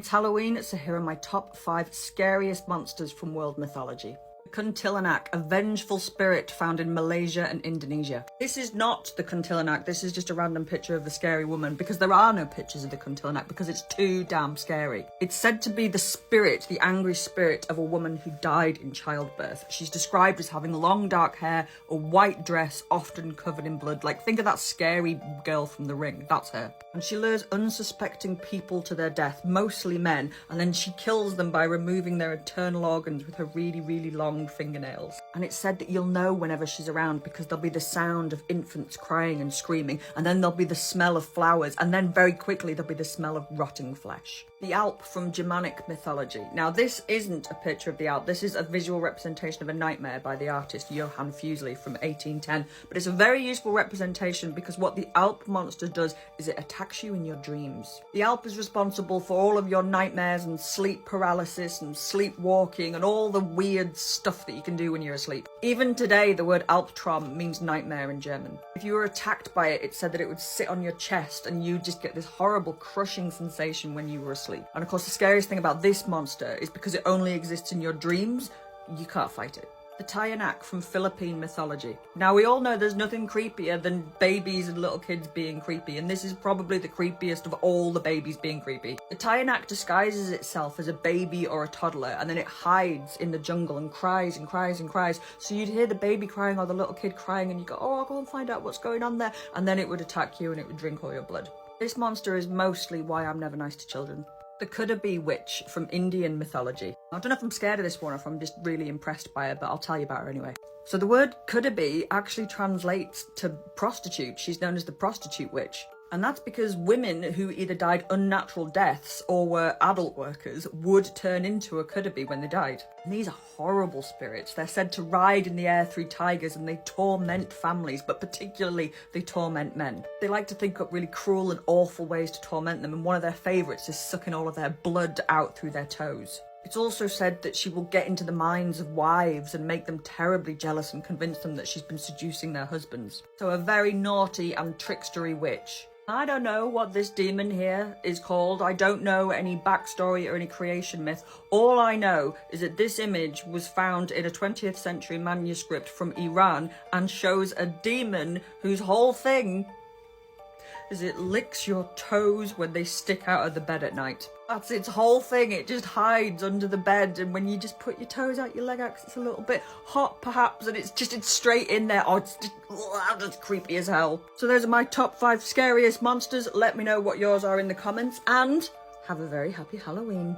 It's Halloween, so here are my top 5 scariest monsters from world mythology. Kuntilanak, a vengeful spirit found in Malaysia and Indonesia. This is not the Kuntilanak, this is just a random picture of a scary woman, because there are no pictures of the Kuntilanak because it's too damn scary. It's said to be the spirit, the angry spirit of a woman who died in childbirth. She's described as having long dark hair, a white dress, often covered in blood. Like, think of that scary girl from The Ring, that's her. And she lures unsuspecting people to their death, mostly men, and then she kills them by removing their internal organs with her really long fingernails. And it's said that you'll know whenever she's around because there'll be the sound of infants crying and screaming, and then there'll be the smell of flowers, and then very quickly there'll be the smell of rotting flesh. The Alp from Germanic mythology. Now, this isn't a picture of the Alp, this is a visual representation of a nightmare by the artist Johann Fuseli from 1810, but it's a very useful representation because what the Alp monster does is it attacks you in your dreams. The Alp is responsible for all of your nightmares and sleep paralysis and sleepwalking and all the weird stuff that you can do when you're asleep. Even today, the word Albtraum means nightmare in German. If you were attacked by it, it said that it would sit on your chest and you just get this horrible crushing sensation when you were asleep. And of course, the scariest thing about this monster is because it only exists in your dreams, you can't fight it. The Tayanak from Philippine mythology. Now, we all know there's nothing creepier than babies and little kids being creepy, and this is probably the creepiest of all the babies being creepy. The Tayanak disguises itself as a baby or a toddler, and then it hides in the jungle and cries and cries and cries. So you'd hear the baby crying or the little kid crying, and you go, oh, I'll go and find out what's going on there, and then it would attack you and it would drink all your blood. This monster is mostly why I'm never nice to children. The Kudabi witch from Indian mythology. I don't know if I'm scared of this one or if I'm just really impressed by her, but I'll tell you about her anyway. So the word Kudabi actually translates to prostitute. She's known as the prostitute witch. And that's because women who either died unnatural deaths or were adult workers would turn into a Kudabi when they died. And these are horrible spirits. They're said to ride in the air through tigers and they torment families, but particularly they torment men. They like to think up really cruel and awful ways to torment them, and one of their favourites is sucking all of their blood out through their toes. It's also said that she will get into the minds of wives and make them terribly jealous and convince them that she's been seducing their husbands. So a very naughty and trickstery witch. I don't know what this demon here is called. I don't know any backstory or any creation myth. All I know is that this image was found in a 20th century manuscript from Iran and shows a demon whose whole thing is it licks your toes when they stick out of the bed at night. That's its whole thing. It just hides under the bed, and when you just put your toes out your leg out, it's a little bit hot perhaps, and it's straight in there. Oh, it's just creepy as hell. So those are my top 5 scariest monsters. Let me know what yours are in the comments, and have a very happy Halloween.